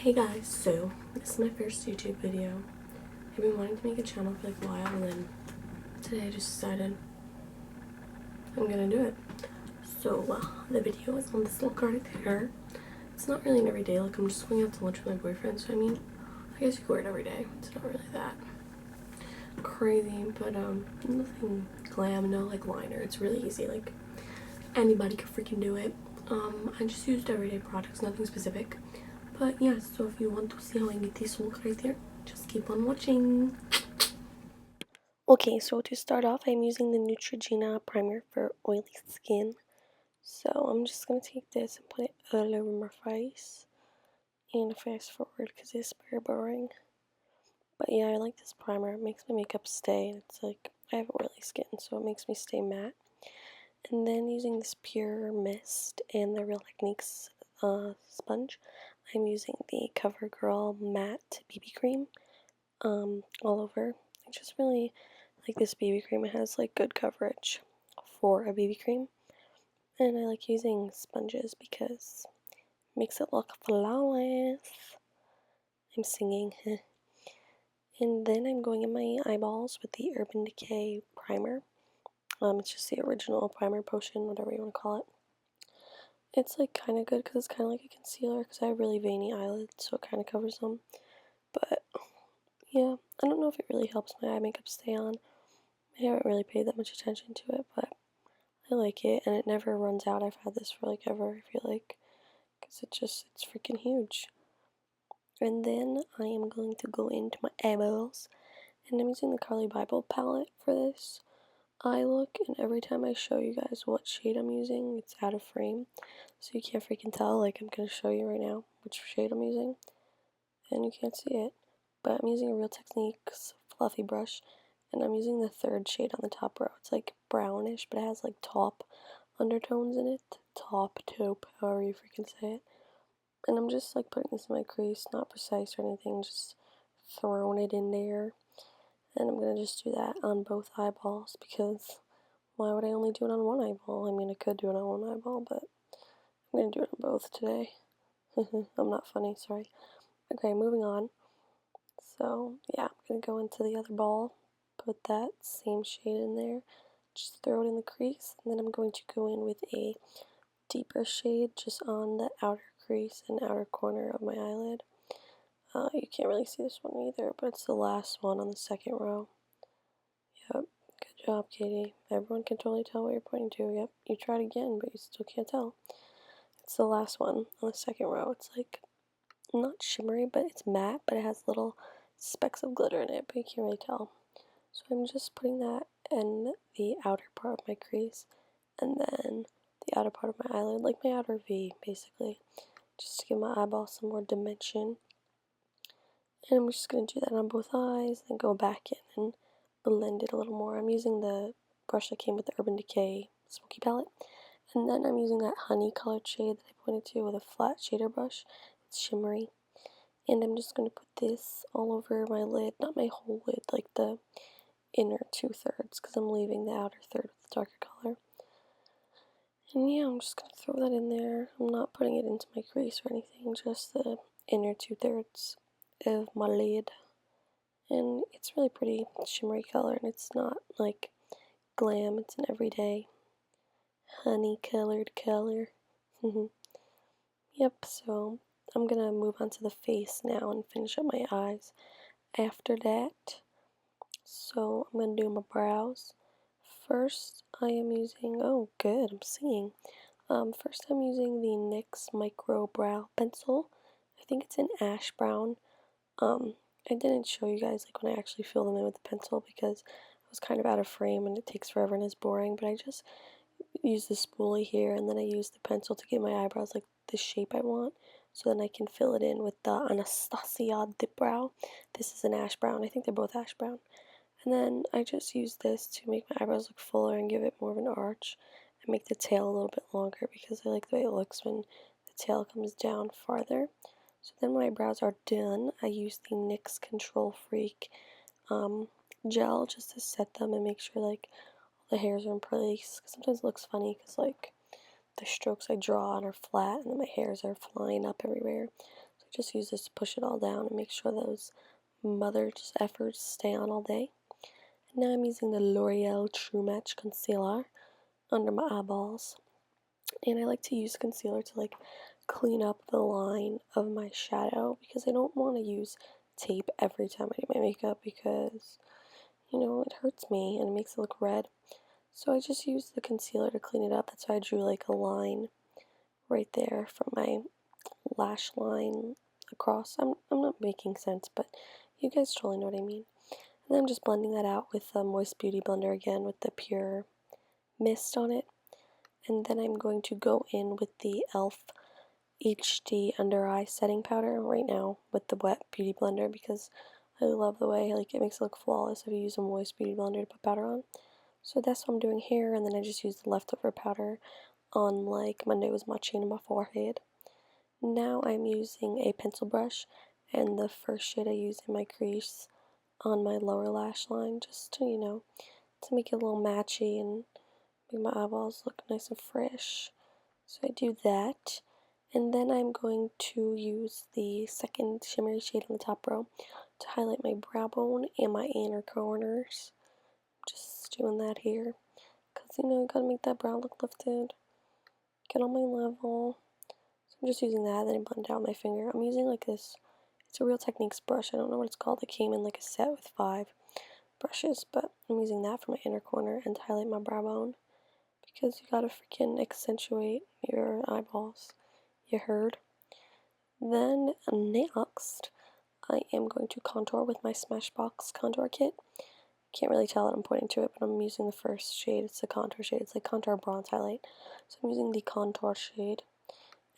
Hey guys, so this is my first YouTube video. I've been wanting to make a channel for like a while, and then today I just decided I'm gonna do it. So the video is on this look right there. It's not really an everyday look. I'm just going out to lunch with my boyfriend, so I mean, I guess you could wear it every day. It's not really that crazy, but nothing glam, no like liner. It's really easy, like anybody could freaking do it. I just used everyday products, nothing specific. But yeah, so if you want to see how I get this look right there, just keep on watching. Okay, so to start off, I'm using the Neutrogena primer for oily skin. So I'm just going to take this and put it all over my face. And fast forward because it's very boring. But yeah, I like this primer. It makes my makeup stay. It's like, I have oily skin, so it makes me stay matte. And then using this Pure Mist and the Real Techniques sponge, I'm using the CoverGirl Matte BB Cream all over. I just really like this BB cream. It has like good coverage for a BB cream. And I like using sponges because it makes it look flawless. I'm singing. And then I'm going in my eyeballs with the Urban Decay primer. It's just the original primer potion, whatever you want to call it. It's like kind of good because it's kind of like a concealer because I have really veiny eyelids, so it kind of covers them. But yeah, I don't know if it really helps my eye makeup stay on. I haven't really paid that much attention to it, but I like it, and it never runs out. I've had this for like ever, I feel like, because it's freaking huge. And then I am going to go into my eyeballs, and I'm using the Carli Bybel palette for this eye look, and every time I show you guys what shade I'm using, it's out of frame, so you can't freaking tell. Like, I'm going to show you right now which shade I'm using, and you can't see it, but I'm using a Real Techniques fluffy brush, and I'm using the third shade on the top row. It's like brownish, but it has like taupe undertones in it. Taupe, however you freaking say it. And I'm just like putting this in my crease, not precise or anything, just throwing it in there. And I'm gonna just do that on both eyeballs because why would I only do it on one eyeball? I mean, I could do it on one eyeball, but I'm gonna do it on both today. I'm not funny, sorry. Okay, moving on. So yeah, I'm gonna go into the other ball, put that same shade in there, just throw it in the crease, and then I'm going to go in with a deeper shade just on the outer crease and outer corner of my eyelid. You can't really see this one either, but it's the last one on the second row. Yep, good job, Katie. Everyone can totally tell what you're pointing to. Yep, you tried again, but you still can't tell. It's the last one on the second row. It's like not shimmery, but it's matte, but it has little specks of glitter in it, but you can't really tell. So I'm just putting that in the outer part of my crease, and then the outer part of my eyelid, like my outer V, basically, just to give my eyeball some more dimension. And I'm just going to do that on both eyes, then go back in and blend it a little more. I'm using the brush that came with the Urban Decay Smoky Palette, and then I'm using that honey colored shade that I pointed to with a flat shader brush. It's shimmery. And I'm just going to put this all over my lid, not my whole lid, like the inner 2/3, because I'm leaving the outer third with the darker color. And yeah, I'm just going to throw that in there. I'm not putting it into my crease or anything, just the inner 2/3 of my lid. And it's really pretty shimmery color, and it's not like glam, it's an everyday honey colored color. Yep, so I'm gonna move on to the face now and finish up my eyes after that. So I'm gonna do my brows. First, I am using, oh good, I'm singing. First I'm using the NYX Micro Brow Pencil. I think it's an ash brown. I didn't show you guys like when I actually fill them in with the pencil because I was kind of out of frame and it takes forever and is boring, but I just use the spoolie here and then I use the pencil to get my eyebrows like the shape I want, so then I can fill it in with the Anastasia Dip Brow. This is an ash brown. I think they're both ash brown. And then I just use this to make my eyebrows look fuller and give it more of an arch and make the tail a little bit longer because I like the way it looks when the tail comes down farther. So then when my brows are done, I use the NYX Control Freak gel just to set them and make sure like all the hairs are in place. Because sometimes it looks funny because like the strokes I draw on are flat and then my hairs are flying up everywhere. So I just use this to push it all down and make sure those mother efforts stay on all day. And now I'm using the L'Oreal True Match Concealer under my eyeballs. And I like to use concealer to like clean up the line of my shadow because I don't want to use tape every time I do my makeup because, you know, it hurts me and it makes it look red. So I just use the concealer to clean it up. That's why I drew like a line right there from my lash line across. I'm not making sense, but you guys totally know what I mean. And then I'm just blending that out with the Moist Beauty Blender again with the pure mist on it. And then I'm going to go in with the e.l.f. HD Under Eye Setting Powder right now with the Wet Beauty Blender because I love the way like it makes it look flawless if you use a Moist Beauty Blender to put powder on. So that's what I'm doing here, and then I just used the leftover powder on like my nose, my chin, and my forehead. Now I'm using a pencil brush, and the first shade I use in my crease on my lower lash line just to, you know, to make it a little matchy and make my eyeballs look nice and fresh. So I do that, and then I'm going to use the second shimmery shade on the top row to highlight my brow bone and my inner corners. Just doing that here, because, you know, I gotta make that brow look lifted, get on my level. So I'm just using that, then I blend it out with my finger. I'm using like this, it's a Real Techniques brush, I don't know what it's called, it came in like a set with 5 brushes, but I'm using that for my inner corner and to highlight my brow bone. Because you gotta freaking accentuate your eyeballs. You heard? Then next, I am going to contour with my Smashbox contour kit. Can't really tell that I'm pointing to it, but I'm using the first shade. It's the contour shade. It's like contour bronze highlight. So I'm using the contour shade,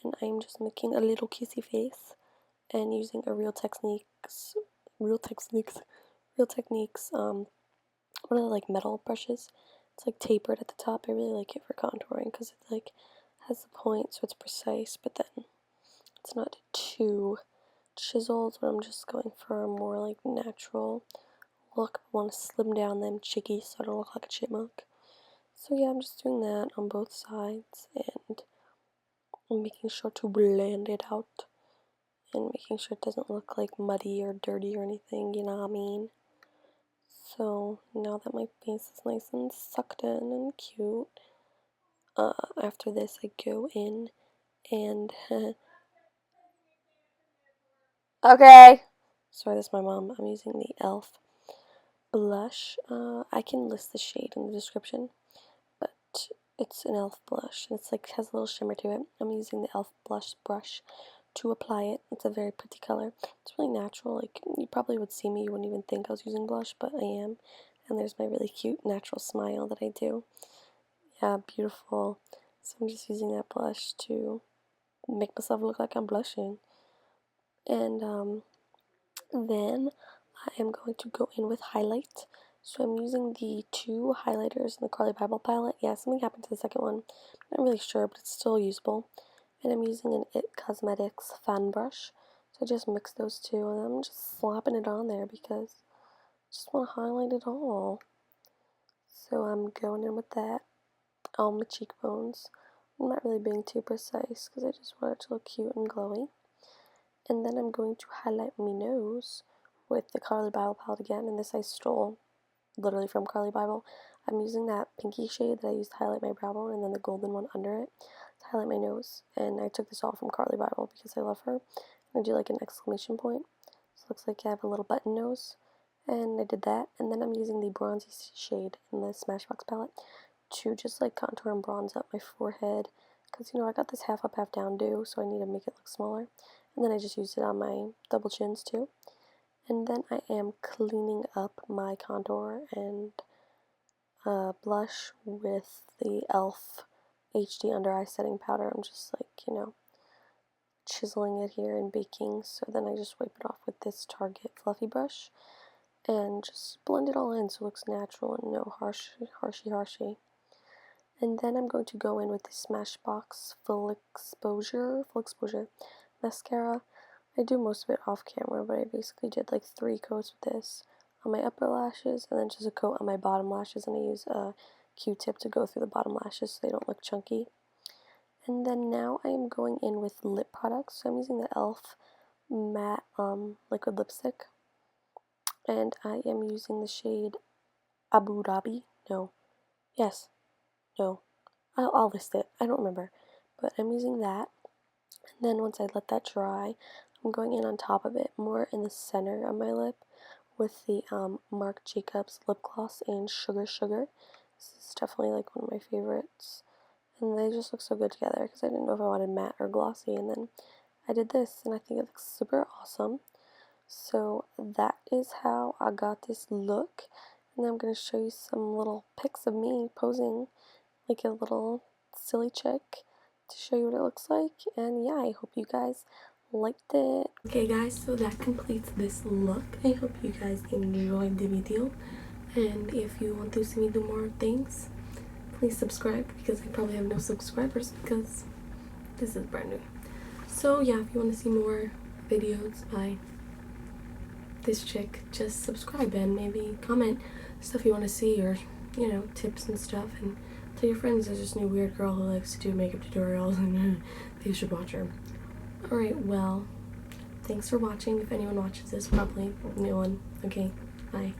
and I'm just making a little kissy face and using a Real Techniques, one of the like metal brushes. It's like tapered at the top. I really like it for contouring because it like has the point so it's precise, but then it's not too chiseled. But I'm just going for a more like natural look. I want to slim down them cheekies so I don't look like a chipmunk. So yeah, I'm just doing that on both sides and I'm making sure to blend it out and making sure it doesn't look like muddy or dirty or anything, you know what I mean? So now that my face is nice and sucked in and cute, after this I go in and okay. Sorry, that's my mom. I'm using the e.l.f. blush. I can list the shade in the description, but it's an e.l.f. blush and it's like has a little shimmer to it. I'm using the e.l.f. blush brush to apply it. It's a very pretty color. It's really natural. Like you probably would see me, you wouldn't even think I was using blush, but I am. And there's my really cute natural smile that I do. Yeah, beautiful. So I'm just using that blush to make myself look like I'm blushing. And then I am going to go in with highlight. So I'm using the 2 highlighters in the Carli Bybel palette. Yeah, something happened to the second one. I'm not really sure, but it's still usable. And I'm using an IT Cosmetics fan brush. So I just mix those two and I'm just slapping it on there because I just want to highlight it all. So I'm going in with that on my cheekbones. I'm not really being too precise because I just want it to look cute and glowy. And then I'm going to highlight my nose with the Carli Bybel palette again, and this I stole literally from Carli Bybel. I'm using that pinky shade that I used to highlight my brow bone and then the golden one under it to highlight my nose. And I took this all from Carli Bybel because I love her. And I do like an exclamation point. So it looks like I have a little button nose. And I did that. And then I'm using the bronzy shade in the Smashbox palette to just like contour and bronze up my forehead. Because, you know, I got this half up, half down do, so I need to make it look smaller. And then I just used it on my double chins too. And then I am cleaning up my contour and blush with the e.l.f. HD Under Eye Setting Powder. I'm just like, you know, chiseling it here and baking. So then I just wipe it off with this Target fluffy brush and just blend it all in so it looks natural and no harshy. And then I'm going to go in with the Smashbox Full Exposure mascara. I do most of it off camera, but I basically did like 3 coats with this on my upper lashes and then just a coat on my bottom lashes, and I use a Q-tip to go through the bottom lashes so they don't look chunky. And then now I am going in with lip products. So I'm using the e.l.f. matte liquid lipstick, and I am using the shade Abu Dhabi. No, yes, no, I'll list it. I don't remember, but I'm using that. And then once I let that dry, I'm going in on top of it, more in the center of my lip, with the Marc Jacobs lip gloss in Sugar Sugar. This is definitely like one of my favorites, and they just look so good together because I didn't know if I wanted matte or glossy, and then I did this, and I think it looks super awesome. So that is how I got this look, and I'm going to show you some little pics of me posing like a little silly chick to show you what it looks like. And yeah, I hope you guys liked it. Okay guys, so that completes this look. I hope you guys enjoyed the video, and if you want to see me do more things, please subscribe, because I probably have no subscribers because this is brand new. So yeah, if you want to see more videos by this chick, just subscribe and maybe comment stuff you want to see, or you know, tips and stuff, and tell your friends there's this new weird girl who likes to do makeup tutorials and they should watch her. Alright, well, thanks for watching. If anyone watches this, probably no one. Okay, bye.